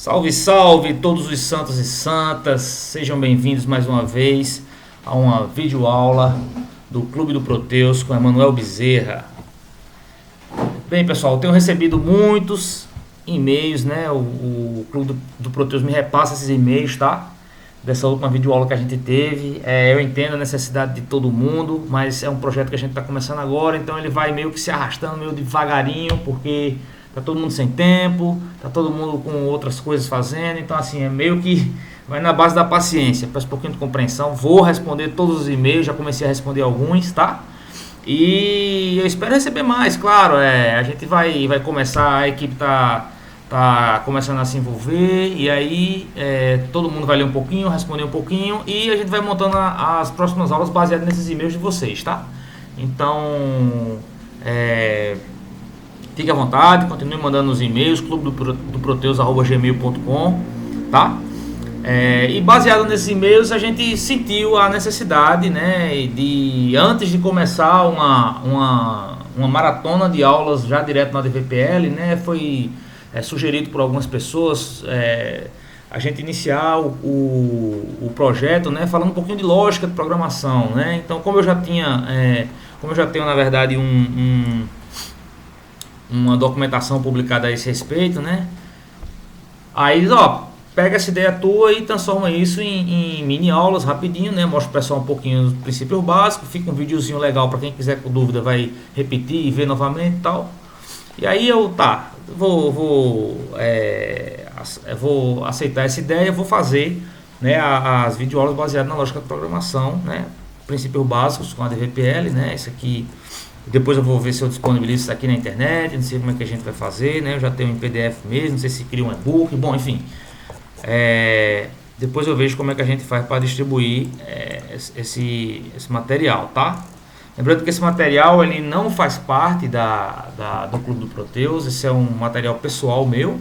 Salve, salve todos os santos e santas, sejam bem-vindos mais uma vez a uma videoaula do Clube do Proteus com Emanuel Bezerra. Bem, pessoal, eu tenho recebido muitos e-mails, né? O Clube do Proteus me repassa esses e-mails, tá? Dessa última videoaula que a gente teve. Eu entendo a necessidade de todo mundo, mas é um projeto que a gente está começando agora, então ele vai meio que se arrastando meio devagarinho, porque tá todo mundo sem tempo, tá todo mundo com outras coisas fazendo, então assim, é meio que vai na base da paciência, peço um pouquinho de compreensão, vou responder todos os e-mails, já comecei a responder alguns, tá? E eu espero receber mais, claro, a gente vai começar, a equipe tá começando a se envolver, e aí todo mundo vai ler um pouquinho, responder um pouquinho, e a gente vai montando as próximas aulas baseadas nesses e-mails de vocês, tá? Então, fique à vontade, continue mandando os e-mails, clubedoproteus@gmail.com, tá? E baseado nesses e-mails a gente sentiu a necessidade, né, de antes de começar uma maratona de aulas já direto na DVPL, né, foi sugerido por algumas pessoas a gente iniciar o projeto, né, falando um pouquinho de lógica de programação, né? Então, como eu já tenho na verdade uma documentação publicada a esse respeito, né? Aí, pega essa ideia tua e transforma isso em mini aulas rapidinho, né? Mostra o pessoal um pouquinho dos princípios básicos, fica um videozinho legal para quem quiser com dúvida vai repetir e ver novamente e tal. E aí eu vou aceitar essa ideia, vou fazer, né, as videoaulas baseadas na lógica de programação, né? Princípios básicos com a DVPL, né? Isso aqui. Depois eu vou ver se eu disponibilizo isso aqui na internet, não sei como é que a gente vai fazer, né? Eu já tenho em PDF mesmo, não sei se cria um e-book, bom, enfim. Depois eu vejo como é que a gente faz para distribuir esse material, tá? Lembrando que esse material ele não faz parte do Clube do Proteus, esse é um material pessoal meu,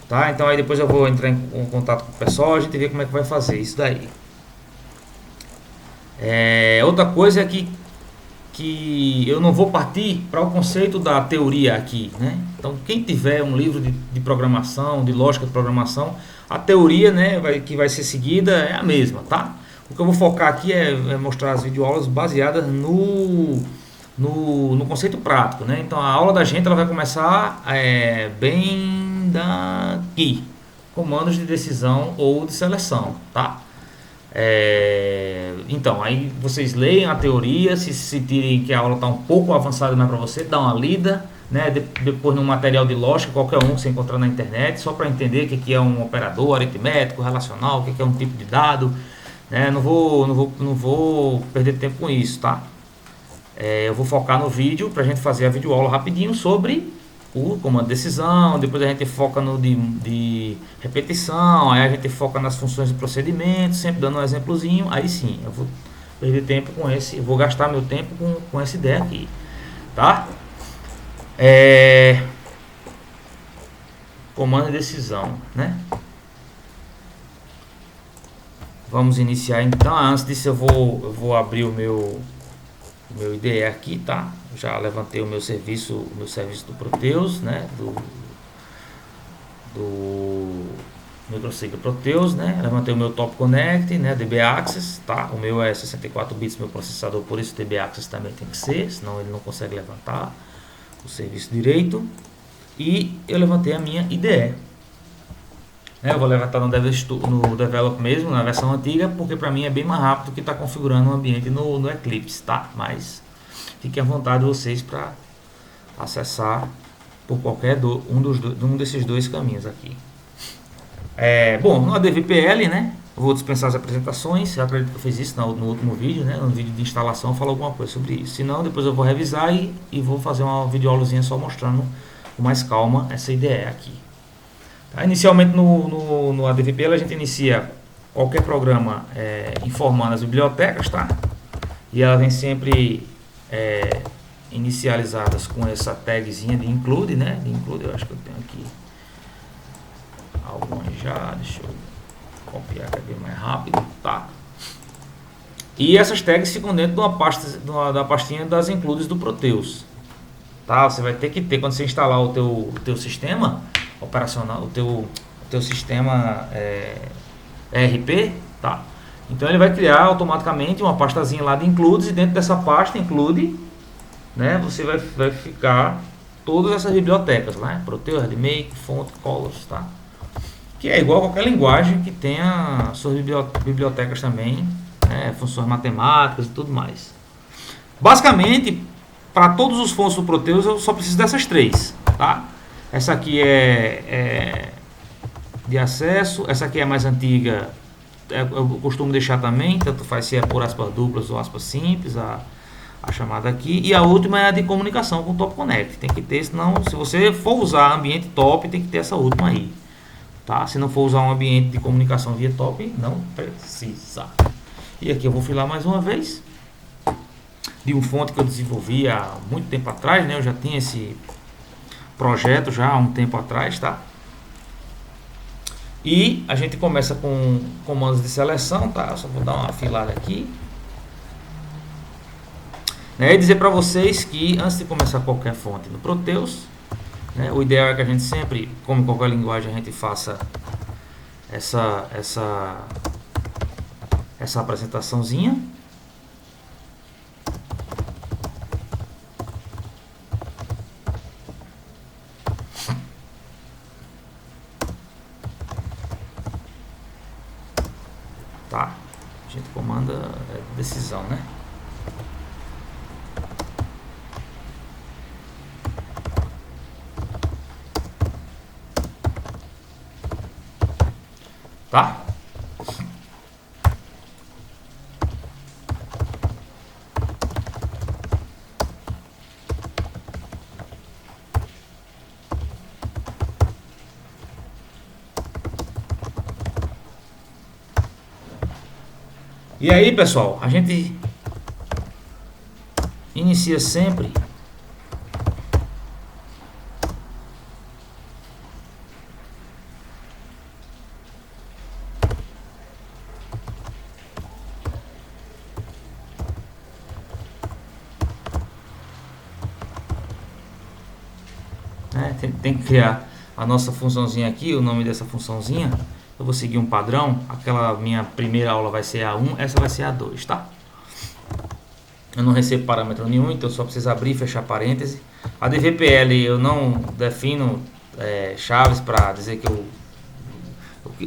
tá? Então aí depois eu vou entrar em contato com o pessoal, a gente vê como é que vai fazer isso daí. Outra coisa é que eu não vou partir para o conceito da teoria aqui, né? Então, quem tiver um livro de programação, de lógica de programação, a teoria, né, que vai ser seguida é a mesma, tá? O que eu vou focar aqui é mostrar as videoaulas baseadas no conceito prático, né? Então, a aula da gente ela vai começar bem daqui, comandos de decisão ou de seleção, tá? Então, aí vocês leem a teoria, se sentirem que a aula está um pouco avançada mais para você, dá uma lida, né? Depois no material de lógica, qualquer um que você encontrar na internet, só para entender o que é um operador aritmético, relacional, o que é um tipo de dado, né? Não vou perder tempo com isso, tá? Eu vou focar no vídeo para a gente fazer a videoaula rapidinho sobre o comando de decisão, depois a gente foca no de repetição, aí a gente foca nas funções de procedimento, sempre dando um exemplozinho, aí sim, eu vou perder tempo com esse, vou gastar meu tempo com essa ideia aqui, tá? Comando de decisão, né? Vamos iniciar então. Antes disso eu vou abrir o meu IDE aqui, tá? Já levantei o meu serviço do Proteus, né? Do microciclo Proteus, né? Levantei o meu Top Connect, né? DB Access, tá? O meu é 64 bits meu processador, por isso o DB Access também tem que ser, senão ele não consegue levantar o serviço direito. E eu levantei a minha IDE. Eu vou levantar no Develop mesmo, na versão antiga, porque para mim é bem mais rápido que estar configurando o ambiente no Eclipse, tá? Mas fiquem à vontade vocês para acessar por qualquer um desses dois caminhos aqui. Bom, no DVPL, né? Eu vou dispensar as apresentações, eu acredito que eu fiz isso no último vídeo, né? No vídeo de instalação eu falo alguma coisa sobre isso. Se não, depois eu vou revisar e vou fazer uma videoaulazinha só mostrando com mais calma essa ideia aqui. Tá? Inicialmente no ADVPL a gente inicia qualquer programa informando as bibliotecas, tá? E ela vem sempre inicializadas com essa tagzinha de include, né? De include, eu acho que eu tenho aqui algumas já, deixa eu copiar que é bem mais rápido, tá? E essas tags ficam dentro de uma pasta, da pastinha das includes do Proteus, tá? Você vai ter que ter, quando você instalar o teu sistema operacional, o teu teu sistema ERP, tá? Então ele vai criar automaticamente uma pastazinha lá de includes, e dentro dessa pasta include, né, você vai ficar todas essas bibliotecas, né? Proteus, RedMake, Font, Colors, tá? Que é igual a qualquer linguagem que tenha suas bibliotecas também, né? Funções matemáticas e tudo mais. Basicamente, para todos os fontes do Proteus eu só preciso dessas três, tá? Essa aqui é de acesso, essa aqui é a mais antiga, eu costumo deixar também, tanto faz se é por aspas duplas ou aspas simples, a chamada aqui, e a última é a de comunicação com o Top Connect, tem que ter, senão se você for usar ambiente top, tem que ter essa última aí, tá? Se não for usar um ambiente de comunicação via top, não precisa. E aqui eu vou filar mais uma vez, de um fonte que eu desenvolvi há muito tempo atrás, né? Eu já tinha esse projeto já há um tempo atrás, tá? E a gente começa com comandos de seleção, tá? Eu só vou dar uma afilada aqui, né? E dizer para vocês que antes de começar qualquer fonte no Proteus, né, o ideal é que a gente sempre, como em qualquer linguagem, a gente faça essa apresentaçãozinha. Tá? A gente comanda decisão, né? Tá? E aí, pessoal, a gente inicia sempre né? Tem que criar a nossa funçãozinha aqui, o nome dessa funçãozinha. Eu vou seguir um padrão, aquela minha primeira aula vai ser A1, essa vai ser A2, tá? Eu não recebo parâmetro nenhum, então eu só preciso abrir e fechar parêntese. A DVPL eu não defino chaves para dizer que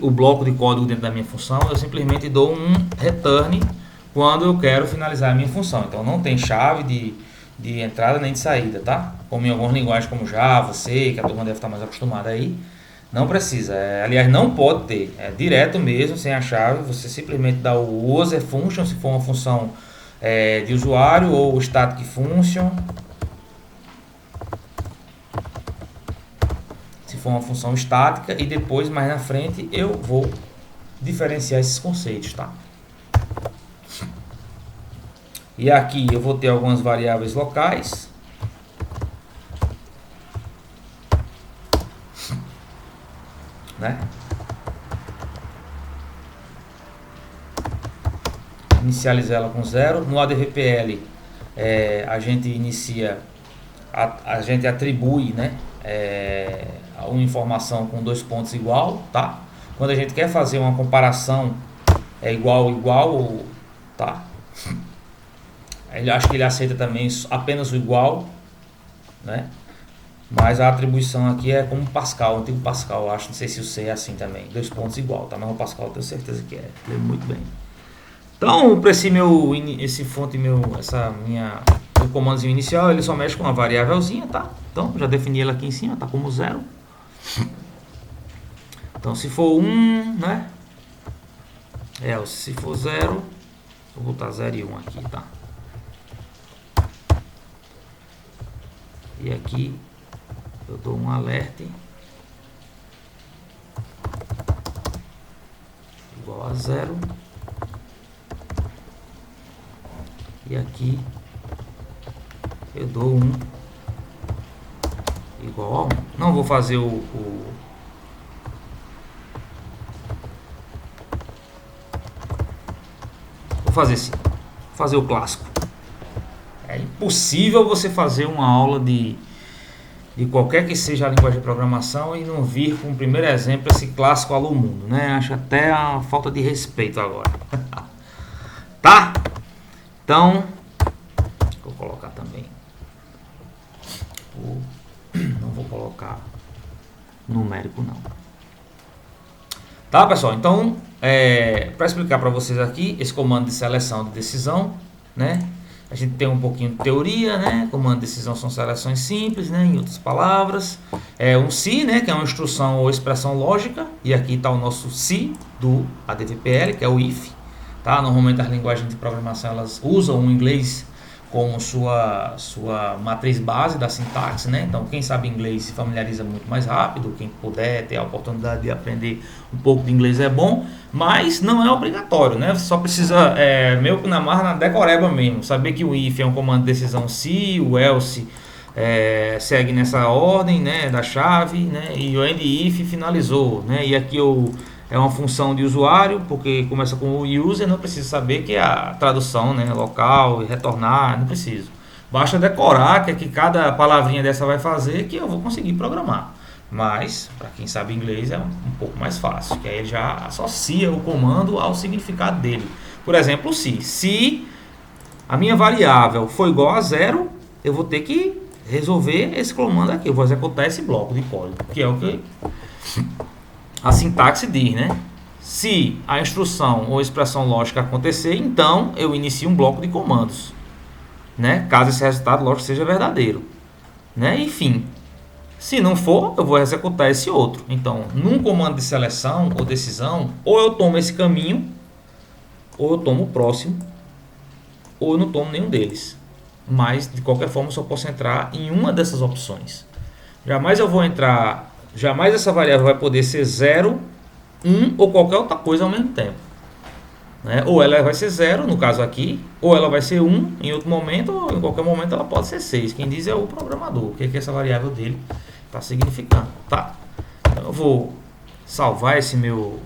o bloco de código dentro da minha função, eu simplesmente dou um return quando eu quero finalizar a minha função. Então não tem chave de entrada nem de saída, tá? Como em algumas linguagens como Java, C, que a turma deve estar mais acostumada aí. Não precisa, aliás não pode ter, é direto mesmo, sem a chave, você simplesmente dá o user function, se for uma função de usuário, ou o static function, se for uma função estática, e depois mais na frente eu vou diferenciar esses conceitos, tá? E aqui eu vou ter algumas variáveis locais, né? Inicializar ela com 0. No ADVPL a gente inicia, a gente atribui, né, uma informação com 2 pontos igual, tá? Quando a gente quer fazer uma comparação igual, tá? Ele acho que ele aceita também apenas o igual, né? Mas a atribuição aqui é como Pascal, antigo Pascal, acho, não sei se o C é assim também, 2 pontos igual, tá? Mas o Pascal eu tenho certeza que é, lembro muito bem. Então, para esse fonte meu comandozinho inicial, ele só mexe com uma variávelzinha, tá? Então, já defini ela aqui em cima, tá como 0. Então, se for 1, né? Se for 0, vou botar 0 e 1 aqui, tá? E aqui eu dou um alerte igual a 0. E aqui eu dou um igual a 1. Não vou fazer vou fazer assim, vou fazer o clássico. É impossível você fazer uma aula de de qualquer que seja a linguagem de programação e não vir com o primeiro exemplo esse clássico Alô Mundo, né? Acho até a falta de respeito agora. Tá? Então, vou colocar também. Não vou colocar numérico não. Tá, pessoal? Então, para explicar para vocês aqui esse comando de seleção de decisão, né? A gente tem um pouquinho de teoria, né? Comando de decisão são seleções simples, né? Em outras palavras, um se, né? Que é uma instrução ou expressão lógica, e aqui está o nosso se do ADVPL, que é o if, tá? Normalmente as linguagens de programação elas usam o inglês como sua matriz base da sintaxe, né? Então quem sabe inglês se familiariza muito mais rápido, quem puder ter a oportunidade de aprender um pouco de inglês é bom, mas não é obrigatório, né? Você só precisa, meio que na marra, na decoreba mesmo, saber que o if é um comando de decisão se, o else segue nessa ordem, né, da chave, né? E o end if finalizou, né? E aqui é uma função de usuário, porque começa com o user, não precisa saber que é a tradução, né, local e retornar, não preciso. Basta decorar que cada palavrinha dessa vai fazer que eu vou conseguir programar. Mas, para quem sabe inglês, é um pouco mais fácil, que aí ele já associa o comando ao significado dele. Por exemplo, se a minha variável for igual a 0, eu vou ter que resolver esse comando aqui. Eu vou executar esse bloco de código, que é o que a sintaxe diz, né? Se a instrução ou expressão lógica acontecer, então eu inicio um bloco de comandos, né? Caso esse resultado lógico seja verdadeiro, né? Enfim, se não for, eu vou executar esse outro. Então, num comando de seleção ou decisão, ou eu tomo esse caminho, ou eu tomo o próximo, ou eu não tomo nenhum deles. Mas, de qualquer forma, eu só posso entrar em uma dessas opções. Jamais essa variável vai poder ser 0, 1 ou qualquer outra coisa ao mesmo tempo, né? Ou ela vai ser 0, no caso aqui, ou ela vai ser 1 em outro momento, ou em qualquer momento ela pode ser 6. Quem diz é o programador, o que essa variável dele está significando, tá? Então eu vou salvar esse meu...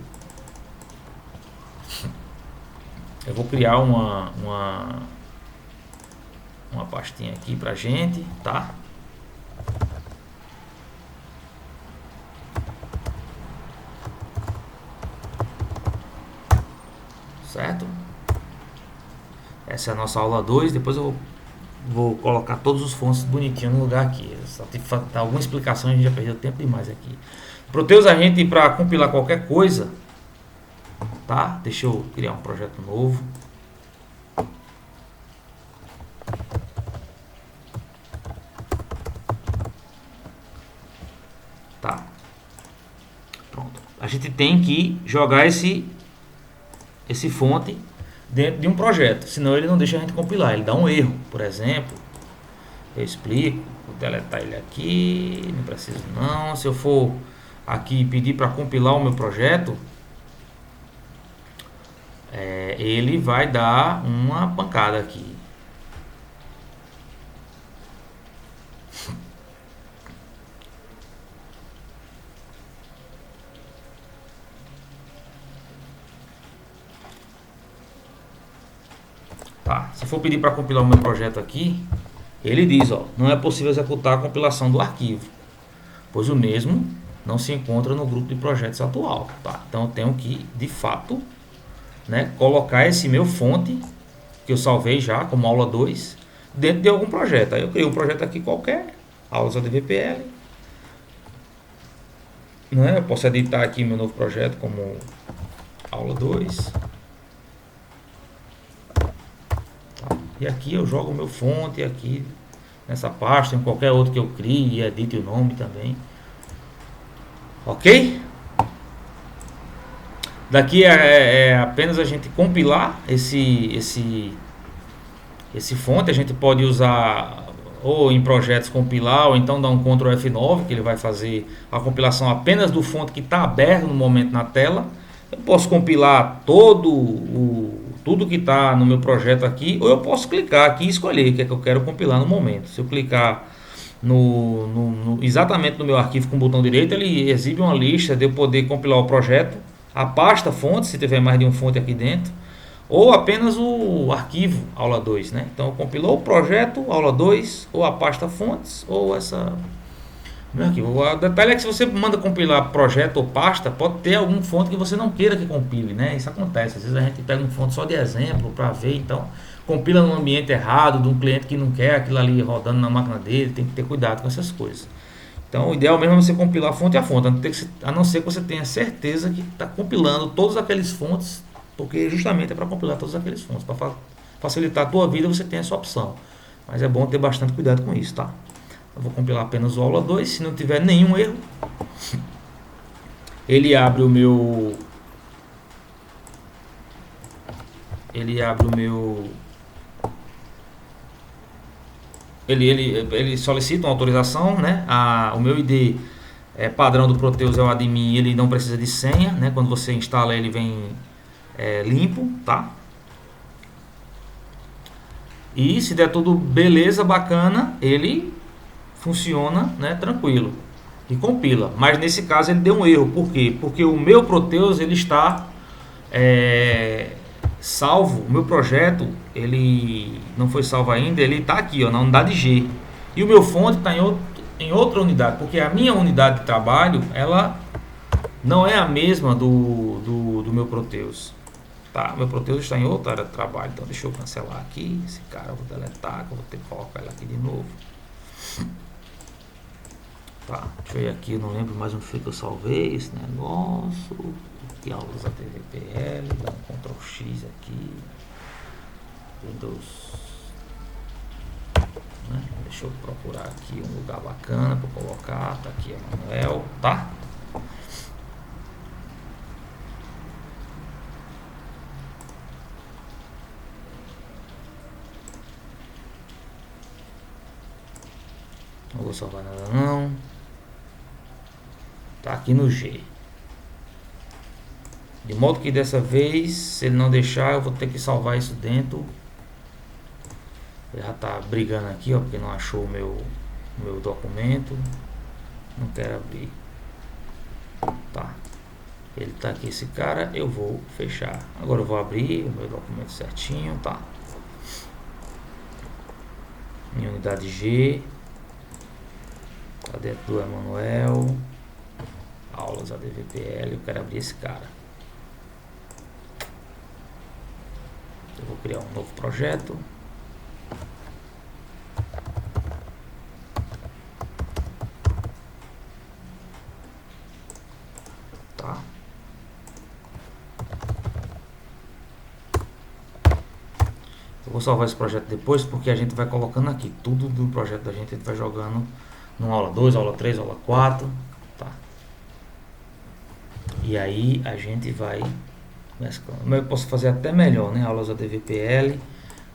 Eu vou criar uma pastinha aqui pra gente, tá? Certo? Essa é a nossa aula 2. Depois eu vou colocar todos os fontes bonitinhos no lugar aqui. Só tem que dar alguma explicação, a gente já perdeu tempo demais aqui. Proteus, a gente, para compilar qualquer coisa, tá? Deixa eu criar um projeto novo. Tá. Pronto. A gente tem que jogar esse fonte dentro de um projeto, senão ele não deixa a gente compilar, ele dá um erro. Por exemplo, eu explico, vou deletar ele aqui, não preciso não. Se eu for aqui pedir para compilar o meu projeto, ele vai dar uma pancada aqui. Tá, se for pedir para compilar o meu projeto aqui, ele diz, ó, não é possível executar a compilação do arquivo, pois o mesmo não se encontra no grupo de projetos atual, tá? Então eu tenho que, de fato, né, colocar esse meu fonte, que eu salvei já como aula 2, dentro de algum projeto. Aí eu criei um projeto aqui qualquer, aulas ADVPL, né? Eu posso editar aqui meu novo projeto como aula 2. E aqui eu jogo o meu fonte aqui nessa pasta, em qualquer outro que eu crie e edite o nome também. Ok? Daqui é apenas a gente compilar esse fonte. A gente pode usar ou em projetos compilar, ou então dar um Ctrl F9, que ele vai fazer a compilação apenas do fonte que está aberto no momento na tela. Eu posso compilar tudo que está no meu projeto aqui, ou eu posso clicar aqui e escolher o que é que eu quero compilar no momento. Se eu clicar exatamente no meu arquivo com o botão direito, ele exibe uma lista de eu poder compilar o projeto, a pasta fonte, se tiver mais de um fonte aqui dentro, ou apenas o arquivo aula 2, né? Então compilou o projeto aula 2, ou a pasta fontes, ou Meu arquivo. O detalhe é que se você manda compilar projeto ou pasta, pode ter algum fonte que você não queira que compile, né? Isso acontece. Às vezes a gente pega um fonte só de exemplo para ver, então compila no ambiente errado, de um cliente que não quer aquilo ali rodando na máquina dele, tem que ter cuidado com essas coisas. Então o ideal mesmo é você compilar fonte a fonte, a não ser que você tenha certeza que está compilando todos aqueles fontes, porque justamente é para compilar todos aqueles fontes. Para facilitar a tua vida, você tem essa opção. Mas é bom ter bastante cuidado com isso, tá? Eu vou compilar apenas o aula 2. Se não tiver nenhum erro, ele abre o meu. Ele solicita uma autorização, né? O meu ID padrão do Proteus é o admin, ele não precisa de senha, né? Quando você instala ele vem limpo, tá? E se der tudo beleza, bacana, ele funciona, né, tranquilo e compila. Mas nesse caso ele deu um erro. Por quê? Porque o meu Proteus ele está salvo. O meu projeto ele não foi salvo ainda. Ele está aqui, ó, na unidade G. E o meu fonte está em outra unidade, porque a minha unidade de trabalho ela não é a mesma do meu Proteus. Tá, meu Proteus está em outra área de trabalho. Então deixa eu cancelar aqui esse cara, eu vou deletar, que eu vou ter que colocar ele aqui de novo. Tá, deixa eu ir aqui, eu não lembro mais onde foi que eu salvei esse negócio. Aqui aulas da TVPL, dá um Ctrl X aqui. Windows. Né? Deixa eu procurar aqui um lugar bacana para colocar. Tá aqui a Manuel, tá? Não vou salvar nada não. Tá aqui no G. De modo que dessa vez, se ele não deixar, eu vou ter que salvar isso dentro. Ele já tá brigando aqui, ó, porque não achou o meu documento. Não quero abrir. Tá. Ele tá aqui, esse cara, eu vou fechar. Agora eu vou abrir o meu documento certinho, tá? Minha unidade G. Tá dentro do Emanuel. Aulas ADVPL, eu quero abrir esse cara. Eu vou criar um novo projeto. Tá. Eu vou salvar esse projeto depois, porque a gente vai colocando aqui tudo do projeto da gente, a gente vai jogando no aula 2, aula 3, aula 4, tá? E aí a gente vai mesclando. Eu posso fazer até melhor, né? Aulas da DVPL,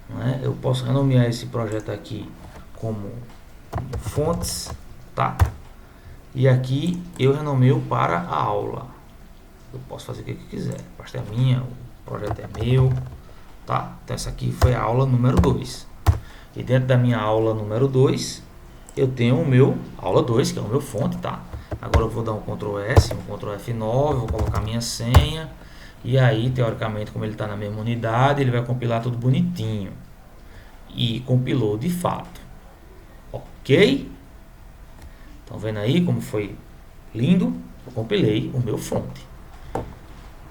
né? Eu posso renomear esse projeto aqui como fontes, tá? E aqui eu renomeio para a aula. Eu posso fazer o que eu quiser. A pasta é minha, o projeto é meu, tá? Então essa aqui foi a aula número 2. E dentro da minha aula número 2, eu tenho o meu aula 2, que é o meu fonte, tá? Agora eu vou dar um Ctrl S, um Ctrl F9, vou colocar minha senha. E aí, teoricamente, como ele está na mesma unidade, ele vai compilar tudo bonitinho. E compilou de fato. Ok? Estão vendo aí como foi lindo? Eu compilei o meu fonte.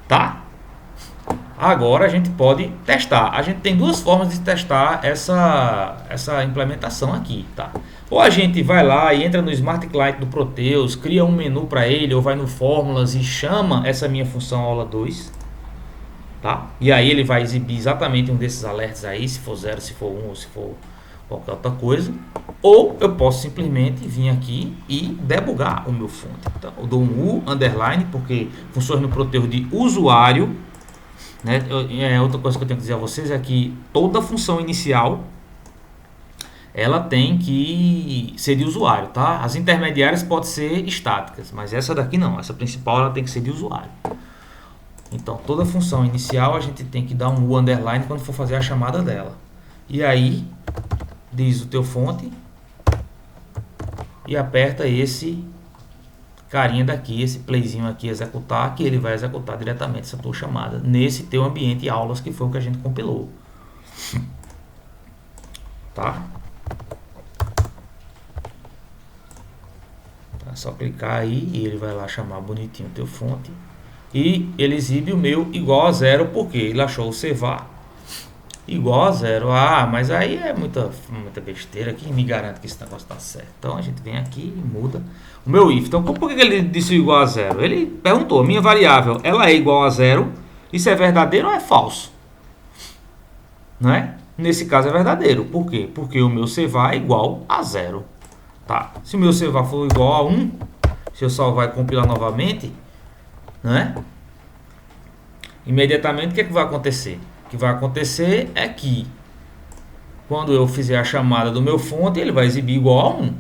Tá? Agora a gente pode testar. A gente tem duas formas de testar essa implementação aqui, tá? Ou a gente vai lá e entra no Smart Client do Proteus, cria um menu para ele, ou vai no Fórmulas e chama essa minha função aula 2, tá? E aí ele vai exibir exatamente um desses alertas aí, se for 0, se for 1 ou se for qualquer outra coisa. Ou eu posso simplesmente vir aqui e debugar o meu fonte. Então, eu dou um U underline, porque funções no Proteus de usuário, né? Outra coisa que eu tenho que dizer a vocês é que toda função inicial ela tem que ser de usuário, tá? As intermediárias podem ser estáticas, mas essa daqui não, essa principal ela tem que ser de usuário. Então toda função inicial a gente tem que dar um U underline quando for fazer a chamada dela. E aí diz o teu fonte e aperta esse carinha daqui, esse playzinho aqui, executar, que ele vai executar diretamente essa tua chamada nesse teu ambiente aulas, que foi o que a gente compilou, tá? É só clicar aí e ele vai lá chamar bonitinho o teu fonte. E ele exibe o meu igual a zero, porque ele achou o cevar igual a zero. Ah, mas aí é muita besteira. Quem me garante que esse negócio está certo? Então a gente vem aqui e muda o meu if. Então por que ele disse igual a zero? Ele perguntou, minha variável, ela é igual a zero? Isso é verdadeiro ou é falso? Não é? Nesse caso é verdadeiro. Por quê? Porque o meu cevar é igual a zero. Tá? Se o meu cevar for igual a 1, se eu salvar e compilar novamente, né? Imediatamente o que é que vai acontecer? O que vai acontecer é que quando eu fizer a chamada do meu fonte, ele vai exibir igual a 1.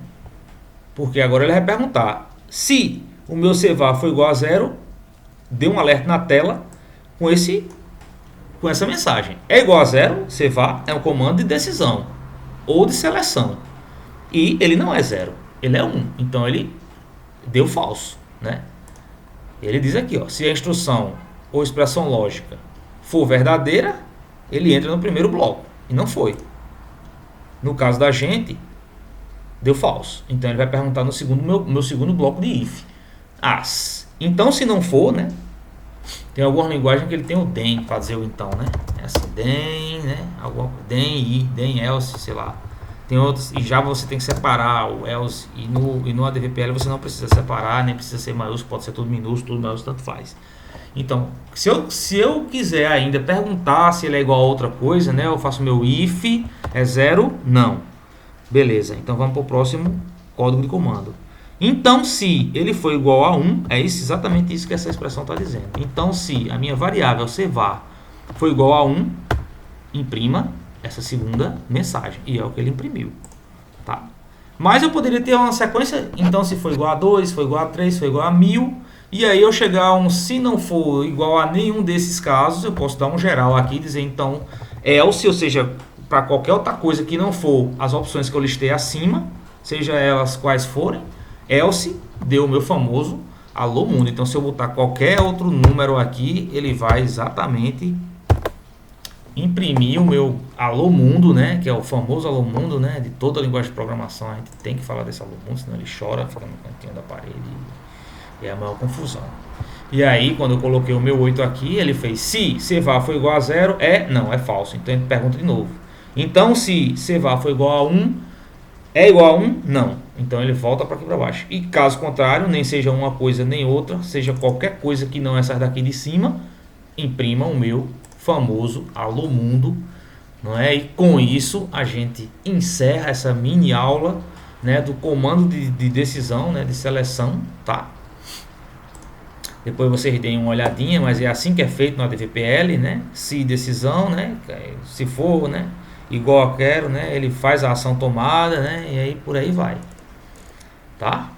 Porque agora ele vai perguntar se o meu cevar for igual a 0, dê um alerta na tela com essa mensagem. É igual a 0, cevar é um comando de decisão ou de seleção. E ele não é 0, ele é 1. Então ele deu falso, né? Ele diz aqui, ó, se a instrução ou expressão lógica for verdadeira, ele entra no primeiro bloco. E não foi. No caso da gente, deu falso. Então ele vai perguntar no segundo meu segundo bloco de if. Então se não for, né? Tem alguma linguagem que ele tem o then para dizer o então, né? É assim, then, né? Then else, sei lá. Tem outros, e Java você tem que separar o else, e no ADVPL você não precisa separar, nem precisa ser maiúsculo, pode ser tudo minúsculo, tudo maiúsculo, tanto faz. Então, se eu quiser ainda perguntar se ele é igual a outra coisa, né? Eu faço meu if, é 0, não. Beleza, então vamos para o próximo código de comando. Então, se ele for igual a 1, é exatamente isso que essa expressão está dizendo. Então, se a minha variável cevar for igual a 1, imprima essa segunda mensagem. E é o que ele imprimiu. Tá? Mas eu poderia ter uma sequência, então se for igual a 2, se for igual a 3, se for igual a 1000, e aí eu chegar a se não for igual a nenhum desses casos, eu posso dar um geral aqui e dizer, então, else, ou seja, para qualquer outra coisa que não for as opções que eu listei acima, seja elas quais forem, else deu o meu famoso alô mundo. Então, se eu botar qualquer outro número aqui, ele vai exatamente imprimir o meu alô mundo, né? Que é o famoso alô mundo, né? De toda a linguagem de programação, a gente tem que falar desse alô mundo, senão ele chora, fica no cantinho da parede e é a maior confusão. E aí, quando eu coloquei o meu 8 aqui, ele fez se cevar for igual a 0, não, é falso. Então, ele pergunta de novo. Então, se cevar for igual a 1, é igual a 1? Não. Então, ele volta para aqui para baixo. E caso contrário, nem seja uma coisa nem outra, seja qualquer coisa que não é essa daqui de cima, imprima o meu famoso alô mundo, não é? E com isso a gente encerra essa mini aula, né, do comando de decisão, né, de seleção, tá? Depois vocês deem uma olhadinha, mas é assim que é feito no ADVPL, né? Se decisão, né? Se for, né? Igual eu quero, né? Ele faz a ação tomada, né? E aí por aí vai, tá?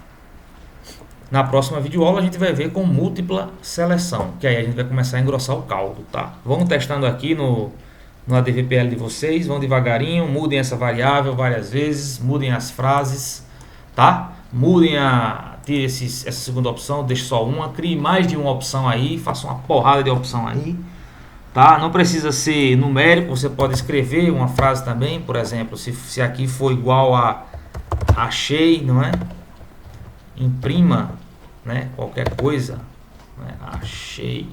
Na próxima videoaula a gente vai ver com múltipla seleção, que aí a gente vai começar a engrossar o caldo, tá? Vamos testando aqui no ADVPL de vocês, vão devagarinho, mudem essa variável várias vezes, mudem as frases, tá? Mudem essa segunda opção, deixe só uma, crie mais de uma opção aí, faça uma porrada de opção aí, tá? Não precisa ser numérico, você pode escrever uma frase também, por exemplo, se aqui for igual a achei, não é? Imprima, né, qualquer coisa, né, achei.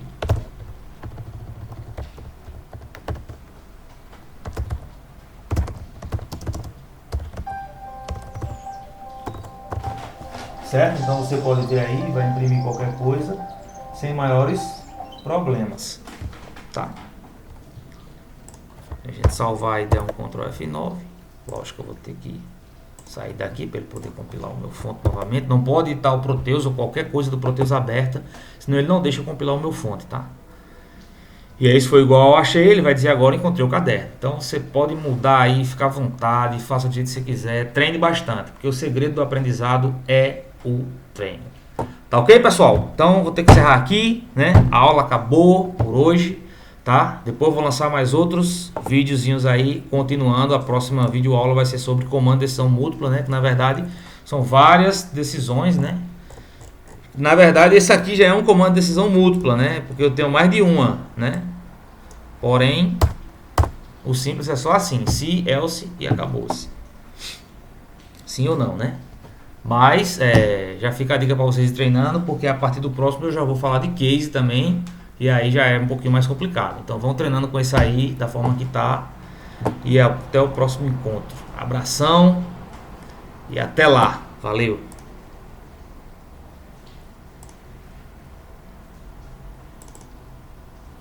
Certo? Então você pode ver aí, vai imprimir qualquer coisa sem maiores problemas, tá? A gente salvar e der um Ctrl F9, lógico que eu vou ter que sair daqui para ele poder compilar o meu fonte novamente. Não pode estar o Proteus ou qualquer coisa do Proteus aberta, senão ele não deixa eu compilar o meu fonte, tá? E aí se for igual eu achei, ele vai dizer agora encontrei o caderno. Então você pode mudar aí, ficar à vontade, faça do jeito que você quiser, treine bastante, porque o segredo do aprendizado é o treino. Tá ok, pessoal? Então vou ter que encerrar aqui, né? A aula acabou por hoje, tá? Depois eu vou lançar mais outros videozinhos aí, continuando. A próxima videoaula vai ser sobre comando de decisão múltipla, né? Que na verdade são várias decisões, né? Na verdade esse aqui já é um comando de decisão múltipla, né? Porque eu tenho mais de uma, né? Porém, o simples é só assim, se, else e acabou-se. Sim ou não, né? Mas já fica a dica para vocês ir treinando, porque a partir do próximo eu já vou falar de case também, e aí já é um pouquinho mais complicado. Então vão treinando com esse aí, da forma que tá, e até o próximo encontro. Abração e até lá. Valeu!